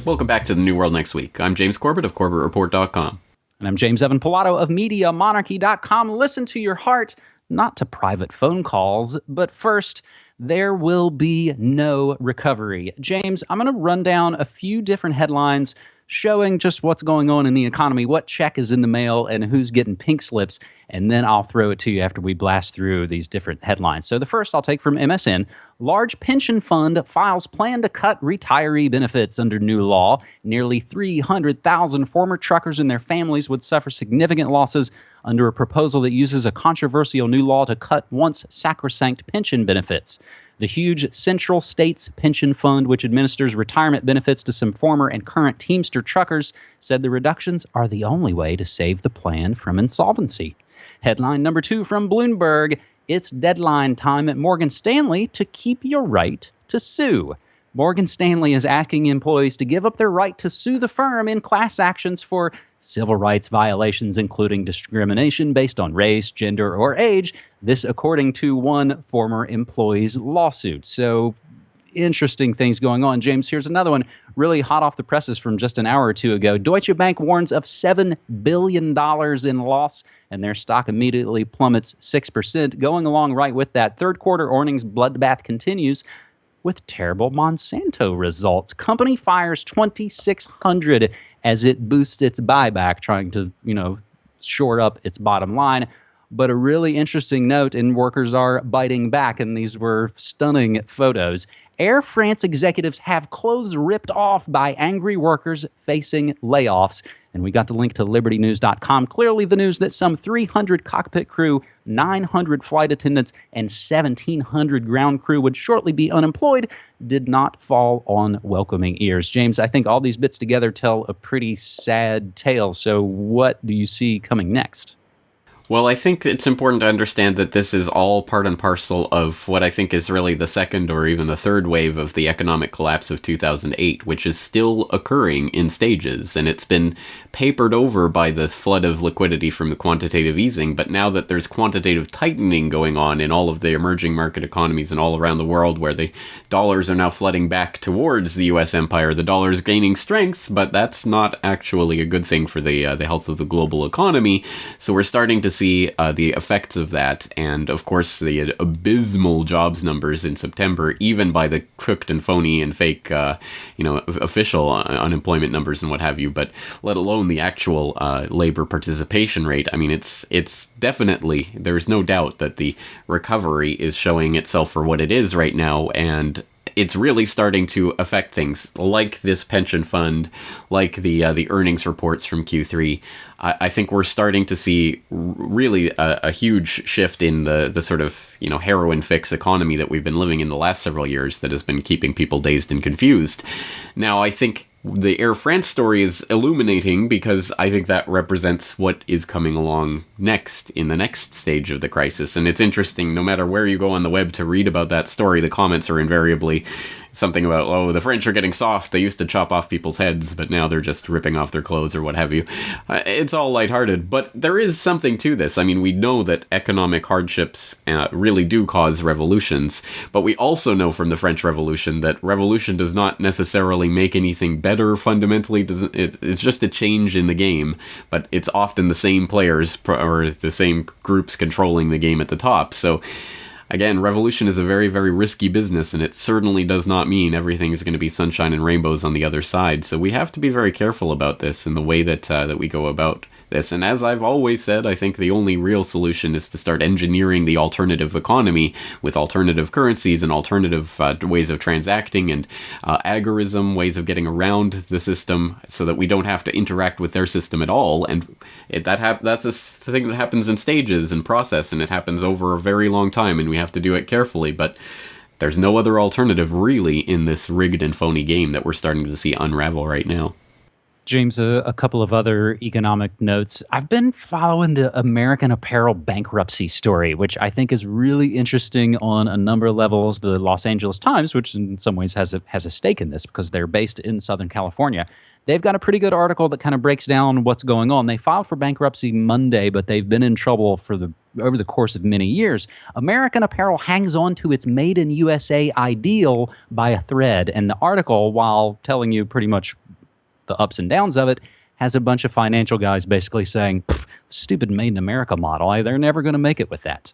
Welcome back to the New World Next Week. I'm James Corbett of CorbettReport.com. And I'm James Evan Pilato of MediaMonarchy.com. Listen to your heart, not to private phone calls. But first, there will be no recovery. James, I'm going to run down a few different headlines showing just what's going on in the economy, what check is in the mail, and who's getting pink slips. And then I'll throw it to you after we blast through these different headlines. So the first I'll take from MSN. Large pension fund files plan to cut retiree benefits under new law. Nearly 300,000 former truckers and their families would suffer significant losses under a proposal that uses a controversial new law to cut once sacrosanct pension benefits. The huge Central States Pension Fund, which administers retirement benefits to some former and current Teamster truckers, said the reductions are the only way to save the plan from insolvency. Headline number 2 from Bloomberg. It's deadline time at Morgan Stanley to keep your right to sue. Morgan Stanley is asking employees to give up their right to sue the firm in class actions for civil rights violations, including discrimination based on race, gender, or age. This according to one former employee's lawsuit. So interesting things going on. James, here's another one really hot off the presses from just an hour or two ago. Deutsche Bank warns of $7 billion in loss, and their stock immediately plummets 6%. Going along right with that, third quarter earnings bloodbath continues with terrible Monsanto results. Company fires 2,600 as it boosts its buyback, trying to, shore up its bottom line. But a really interesting note, and workers are biting back, and these were stunning photos. Air France executives have clothes ripped off by angry workers facing layoffs. And we got the link to libertynews.com. Clearly the news that some 300 cockpit crew, 900 flight attendants, and 1,700 ground crew would shortly be unemployed did not fall on welcoming ears. James, I think all these bits together tell a pretty sad tale. So what do you see coming next? Well, I think it's important to understand that this is all part and parcel of what I think is really the second or even the third wave of the economic collapse of 2008, which is still occurring in stages. And it's been papered over by the flood of liquidity from the quantitative easing. But now that there's quantitative tightening going on in all of the emerging market economies and all around the world, where the dollars are now flooding back towards the U.S. empire, the dollar is gaining strength, but that's not actually a good thing for the health of the global economy. So we're starting to see the effects of that, and of course the abysmal jobs numbers in September, even by the crooked and phony and fake, official unemployment numbers and what have you, but let alone the actual labor participation rate. I mean, it's definitely, there's no doubt that the recovery is showing itself for what it is right now, and it's really starting to affect things like this pension fund, like the earnings reports from Q3. I think we're starting to see really a huge shift in the sort of, heroin fix economy that we've been living in the last several years that has been keeping people dazed and confused. Now, I think the Air France story is illuminating because I think that represents what is coming along next in the next stage of the crisis. And it's interesting, no matter where you go on the web to read about that story, the comments are invariably something about, oh, the French are getting soft. They used to chop off people's heads, but now they're just ripping off their clothes or what have you. It's all lighthearted, but there is something to this. I mean, we know that economic hardships really do cause revolutions, but we also know from the French Revolution that revolution does not necessarily make anything better fundamentally. It's just a change in the game, but it's often the same players or the same groups controlling the game at the top. So again, revolution is a very, very risky business, and it certainly does not mean everything is going to be sunshine and rainbows on the other side. So we have to be very careful about this and the way that we go about this. And as I've always said, I think the only real solution is to start engineering the alternative economy with alternative currencies and alternative ways of transacting and agorism, ways of getting around the system so that we don't have to interact with their system at all. And that's a thing that happens in stages and process, and it happens over a very long time, and we have to do it carefully. But there's no other alternative really in this rigged and phony game that we're starting to see unravel right now. James, a couple of other economic notes. I've been following the American Apparel bankruptcy story, which I think is really interesting on a number of levels. The Los Angeles Times, which in some ways has a stake in this because they're based in Southern California, they've got a pretty good article that kind of breaks down what's going on. They filed for bankruptcy Monday, but they've been in trouble for the over the course of many years. American Apparel hangs on to its Made in USA ideal by a thread. And the article, while telling you pretty much the ups and downs of it, has a bunch of financial guys basically saying, stupid Made in America model. They're never going to make it with that.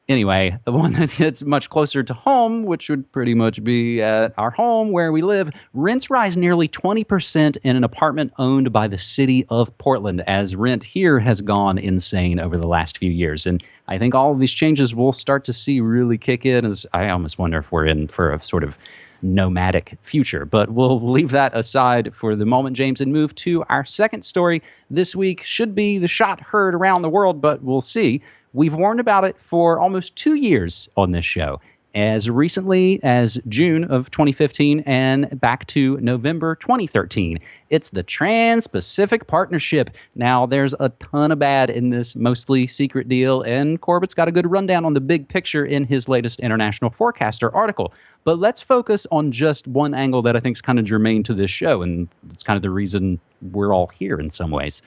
Anyway, the one that's much closer to home, which would pretty much be at our home where we live, rents rise nearly 20% in an apartment owned by the city of Portland, as rent here has gone insane over the last few years. And I think all of these changes we'll start to see really kick in. As I almost wonder if we're in for a sort of nomadic future. But we'll leave that aside for the moment, James, and move to our second story this week. Should be the shot heard around the world, but we'll see. We've warned about it for almost 2 years on this show, as recently as June of 2015 and back to November 2013. It's the Trans-Pacific Partnership. Now, there's a ton of bad in this mostly secret deal, and Corbett's got a good rundown on the big picture in his latest International Forecaster article. But let's focus on just one angle that I think is kind of germane to this show, and it's kind of the reason we're all here in some ways.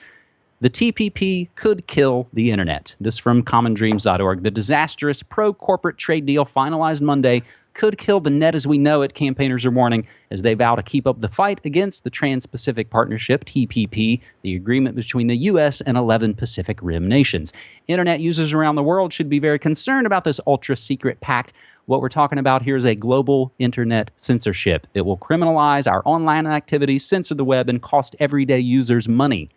The TPP could kill the internet. This from commondreams.org. The disastrous pro-corporate trade deal finalized Monday could kill the net as we know it, campaigners are warning, as they vow to keep up the fight against the Trans-Pacific Partnership, TPP, the agreement between the U.S. and 11 Pacific Rim nations. Internet users around the world should be very concerned about this ultra-secret pact. What we're talking about here is a global internet censorship. It will criminalize our online activities, censor the web, and cost everyday users money.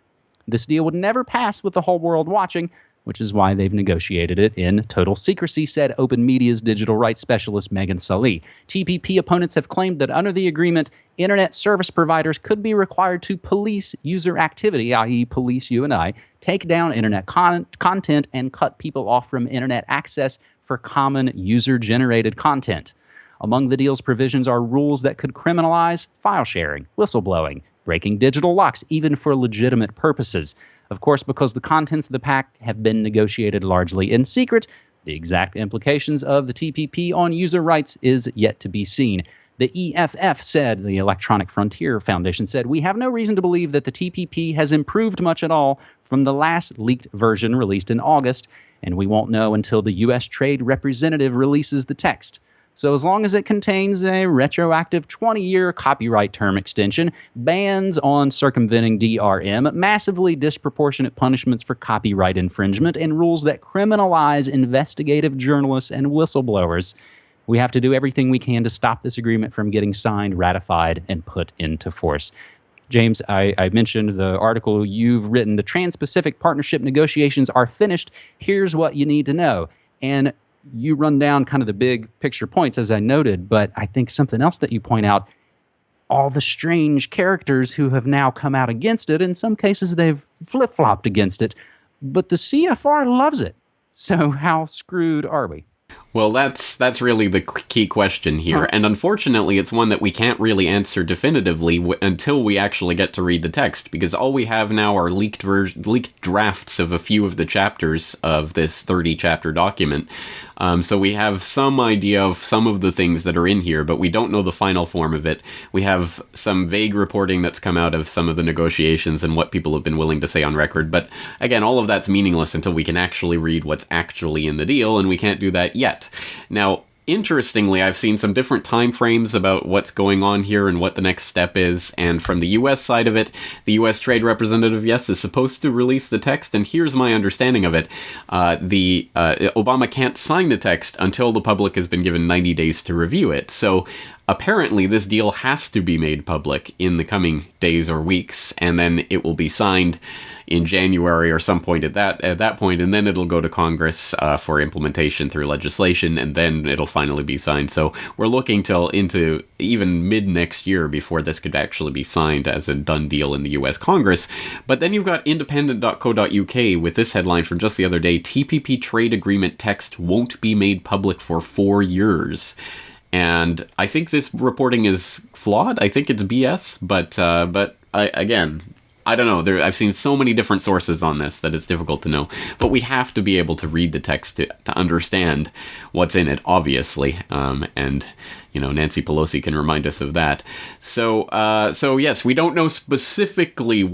This deal would never pass with the whole world watching, which is why they've negotiated it in total secrecy, said Open Media's digital rights specialist Megan Sully. TPP opponents have claimed that under the agreement, internet service providers could be required to police user activity, i.e. police you and I, take down internet content, and cut people off from internet access for common user-generated content. Among the deal's provisions are rules that could criminalize file sharing, whistleblowing, breaking digital locks, even for legitimate purposes. Of course, because the contents of the pact have been negotiated largely in secret, the exact implications of the TPP on user rights is yet to be seen. The EFF said, the Electronic Frontier Foundation said, we have no reason to believe that the TPP has improved much at all from the last leaked version released in August, and we won't know until the U.S. Trade Representative releases the text. So as long as it contains a retroactive 20-year copyright term extension, bans on circumventing DRM, massively disproportionate punishments for copyright infringement, and rules that criminalize investigative journalists and whistleblowers, we have to do everything we can to stop this agreement from getting signed, ratified, and put into force. James, I mentioned the article you've written. The Trans-Pacific Partnership negotiations are finished. Here's what you need to know. And you run down kind of the big picture points, as I noted, but I think something else that you point out, all the strange characters who have now come out against it. In some cases, they've flip-flopped against it, but the CFR loves it. So how screwed are we? Well, that's really the key question here, and unfortunately it's one that we can't really answer definitively until we actually get to read the text, because all we have now are leaked drafts of a few of the chapters of this 30-chapter document. So we have some idea of some of the things that are in here, but we don't know the final form of it. We have some vague reporting that's come out of some of the negotiations and what people have been willing to say on record, but again, all of that's meaningless until we can actually read what's actually in the deal, and we can't do that yet. Now, interestingly, I've seen some different time frames about what's going on here and what the next step is, and from the U.S. side of it, the U.S. Trade Representative, yes, is supposed to release the text, and here's my understanding of it. Obama can't sign the text until the public has been given 90 days to review it, so apparently this deal has to be made public in the coming days or weeks, and then it will be signed in January or some point at that point, and then it'll go to Congress for implementation through legislation, and then it'll finally be signed. So we're looking till into even mid next year before this could actually be signed as a done deal in the US Congress. But then you've got independent.co.uk with this headline from just the other day: TPP trade agreement text won't be made public for 4 years. And I think this reporting is flawed. I think it's BS, but again, I don't know. I've seen so many different sources on this that it's difficult to know. But we have to be able to read the text to understand what's in it, obviously. And, you know, Nancy Pelosi can remind us of that. So yes, we don't know specifically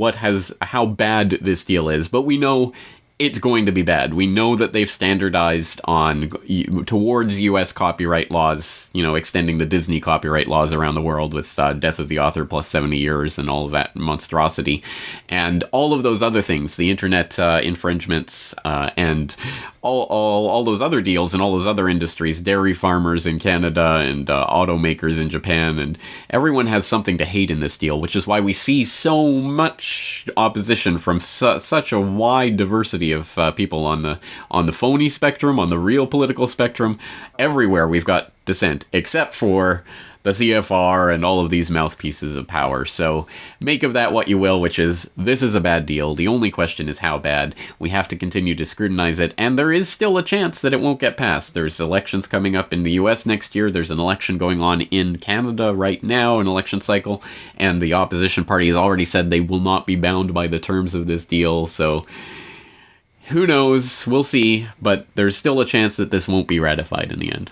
how bad this deal is, but we know it's going to be bad. We know that they've standardized on towards U.S. copyright laws, extending the Disney copyright laws around the world with Death of the Author plus 70 years and all of that monstrosity. And all of those other things, the internet infringements and all those other deals and all those other industries, dairy farmers in Canada and automakers in Japan, and everyone has something to hate in this deal, which is why we see so much opposition from such a wide diversity of people on the phony spectrum, on the real political spectrum. Everywhere we've got dissent, except for the CFR and all of these mouthpieces of power. So make of that what you will, which is, this is a bad deal. The only question is how bad. We have to continue to scrutinize it, and there is still a chance that it won't get passed. There's elections coming up in the US next year. There's an election going on in Canada right now, an election cycle, and the opposition party has already said they will not be bound by the terms of this deal. So who knows? We'll see, but there's still a chance that this won't be ratified in the end.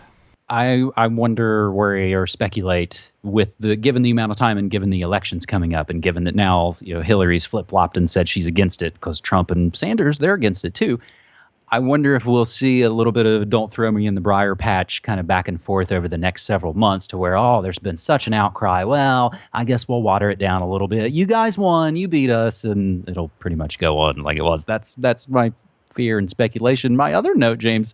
I wonder, worry, or speculate with given the amount of time and given the elections coming up, and given that now Hillary's flip-flopped and said she's against it because Trump and Sanders, they're against it too. I wonder if we'll see a little bit of don't throw me in the briar patch kind of back and forth over the next several months to where, there's been such an outcry. Well, I guess we'll water it down a little bit. You guys won, you beat us, and it'll pretty much go on like it was. That's my fear and speculation. My other note, James,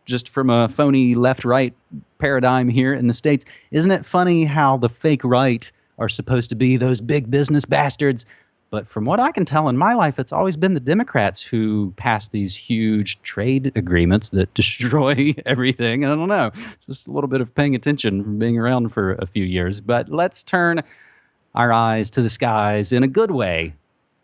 just from a phony left-right paradigm here in the States, isn't it funny how the fake right are supposed to be those big business bastards? But from what I can tell in my life, it's always been the Democrats who pass these huge trade agreements that destroy everything. I don't know, just a little bit of paying attention from being around for a few years. But let's turn our eyes to the skies in a good way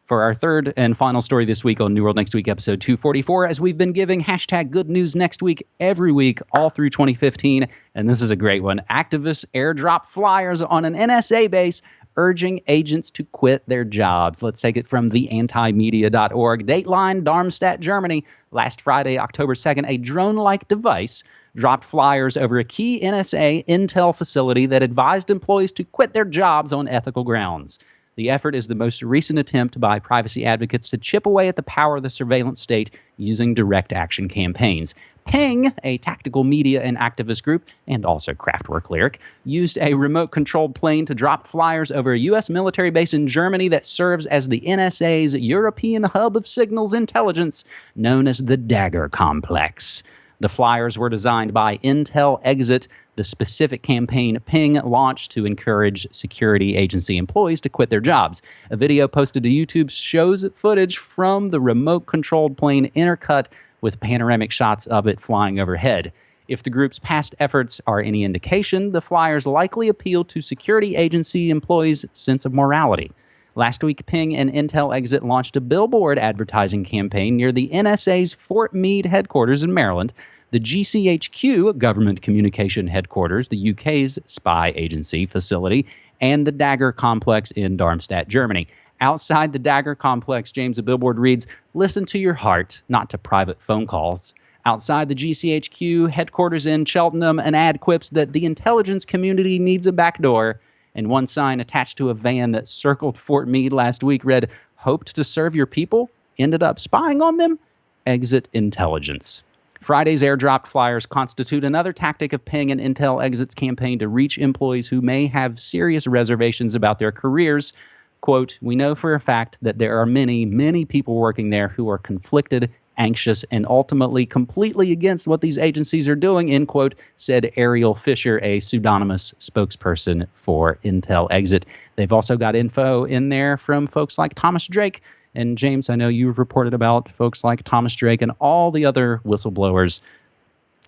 for our third and final story this week on New World Next Week, episode 244, as we've been giving hashtag Good News Next Week every week all through 2015. And this is a great one. Activists airdrop flyers on an NSA base urging agents to quit their jobs. Let's take it from theantimedia.org. Dateline, Darmstadt, Germany. Last Friday, October 2nd, a drone-like device dropped flyers over a key NSA intel facility that advised employees to quit their jobs on ethical grounds. The effort is the most recent attempt by privacy advocates to chip away at the power of the surveillance state using direct action campaigns. Ping, a tactical media and activist group, and also Kraftwerk Lyric, used a remote-controlled plane to drop flyers over a U.S. military base in Germany that serves as the NSA's European hub of signals intelligence, known as the Dagger Complex. The flyers were designed by Intel Exit, the specific campaign Ping launched to encourage security agency employees to quit their jobs. A video posted to YouTube shows footage from the remote-controlled plane intercut with panoramic shots of it flying overhead. If the group's past efforts are any indication, the flyers likely appeal to security agency employees' sense of morality. Last week, Ping and Intel Exit launched a billboard advertising campaign near the NSA's Fort Meade headquarters in Maryland, the GCHQ, Government Communication Headquarters, the UK's spy agency facility, and the Dagger Complex in Darmstadt, Germany. Outside the Dagger Complex, James, a billboard reads, "Listen to your heart, not to private phone calls." Outside the GCHQ headquarters in Cheltenham, an ad quips that the intelligence community needs a backdoor, and one sign attached to a van that circled Fort Meade last week read, "Hoped to serve your people? Ended up spying on them? Exit intelligence." Friday's airdropped flyers constitute another tactic of Ping and Intel Exit's campaign to reach employees who may have serious reservations about their careers. Quote, "We know for a fact that there are many, many people working there who are conflicted, anxious, and ultimately completely against what these agencies are doing," end quote, said Ariel Fisher, a pseudonymous spokesperson for Intel Exit. They've also got info in there from folks like Thomas Drake. And James, I know you've reported about folks like Thomas Drake and all the other whistleblowers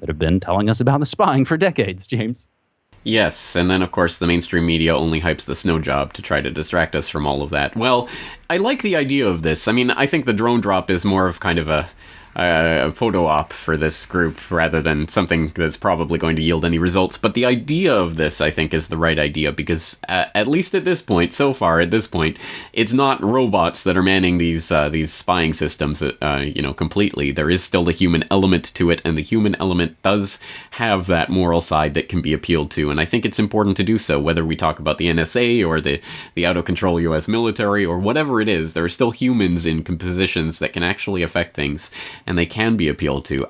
that have been telling us about the spying for decades, James. Yes, and then of course the mainstream media only hypes the snow job to try to distract us from all of that. Well, I like the idea of this. I mean, I think the drone drop is more of kind of a photo op for this group rather than something that's probably going to yield any results. But the idea of this, I think, is the right idea, because at least at this point, so far at this point, it's not robots that are manning these spying systems, completely. There is still the human element to it, and the human element does have that moral side that can be appealed to, and I think it's important to do so, whether we talk about the NSA or the out-of-control U.S. military or whatever it is. There are still humans in positions that can actually affect things, and they can be appealed to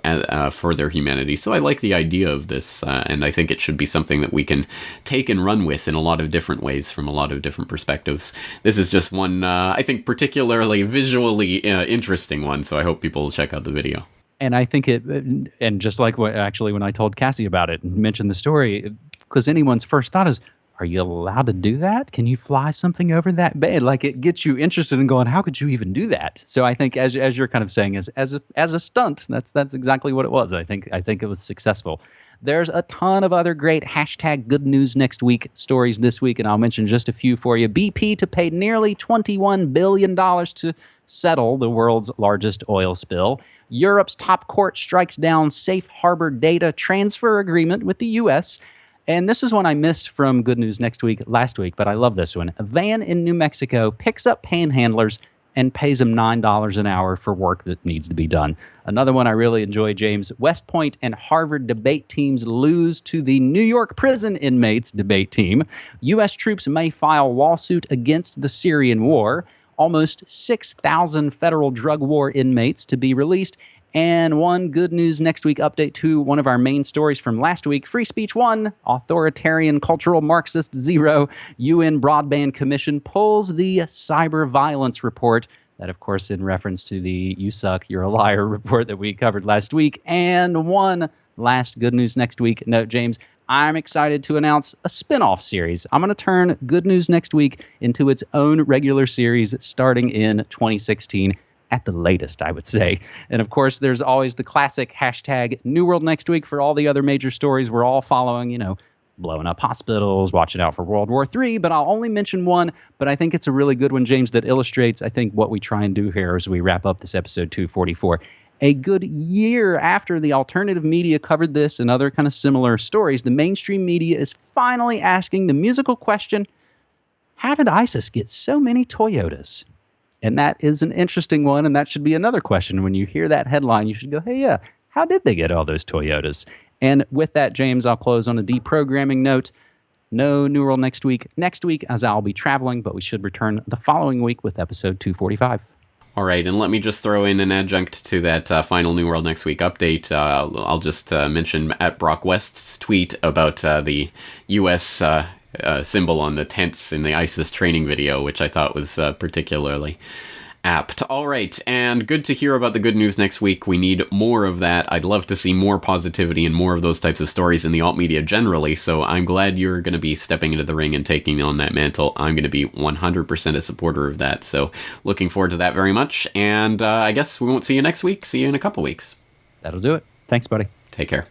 for their humanity. So I like the idea of this, and I think it should be something that we can take and run with in a lot of different ways from a lot of different perspectives. This is just one, I think, particularly visually interesting one, so I hope people will check out the video. And I think and just like when I told Cassie about it and mentioned the story, because anyone's first thought is, are you allowed to do that? Can you fly something over that bad? Like, it gets you interested in going, how could you even do that? So I think, as you're kind of saying, as a stunt, that's exactly what it was. I think it was successful. There's a ton of other great hashtag good news next week stories this week, and I'll mention just a few for you. BP to pay nearly $21 billion to settle the world's largest oil spill. Europe's top court strikes down safe harbor data transfer agreement with the U.S., and this is one I missed from Good News Next Week last week, but I love this one. A van in New Mexico picks up panhandlers and pays them $9 an hour for work that needs to be done. Another one I really enjoy, James. West Point and Harvard debate teams lose to the New York prison inmates debate team. U.S. troops may file lawsuit against the Syrian war. Almost 6,000 federal drug war inmates to be released. And one Good News Next Week update to one of our main stories from last week. Free speech 1, authoritarian cultural Marxist 0. UN Broadband Commission pulls the cyber violence report. That, of course, in reference to the You Suck, You're a Liar report that we covered last week. And one last Good News Next Week note, James. I'm excited to announce a spin-off series. I'm going to turn Good News Next Week into its own regular series starting in 2016. At the latest, I would say. And of course, there's always the classic hashtag New World Next Week for all the other major stories we're all following, blowing up hospitals, watching out for World War III. But I'll only mention one, but I think it's a really good one, James, that illustrates, I think, what we try and do here as we wrap up this episode 244. A good year after the alternative media covered this and other kind of similar stories, the mainstream media is finally asking the musical question, how did ISIS get so many Toyotas? And that is an interesting one, and that should be another question. When you hear that headline, you should go, hey, yeah, how did they get all those Toyotas? And with that, James, I'll close on a deprogramming note. No New World Next Week as I'll be traveling, but we should return the following week with episode 245. All right, and let me just throw in an adjunct to that final New World Next Week update. I'll just mention at Brock West's tweet about the U.S. Symbol on the tents in the ISIS training video, which I thought was particularly apt. All right, and good to hear about the Good News Next Week. We need more of that. I'd love to see more positivity and more of those types of stories in the alt media generally, so I'm glad you're going to be stepping into the ring and taking on that mantle. I'm going to be 100% a supporter of that, so looking forward to that very much, and I guess we won't see you next week. See you in a couple weeks. That'll do it. Thanks, buddy. Take care.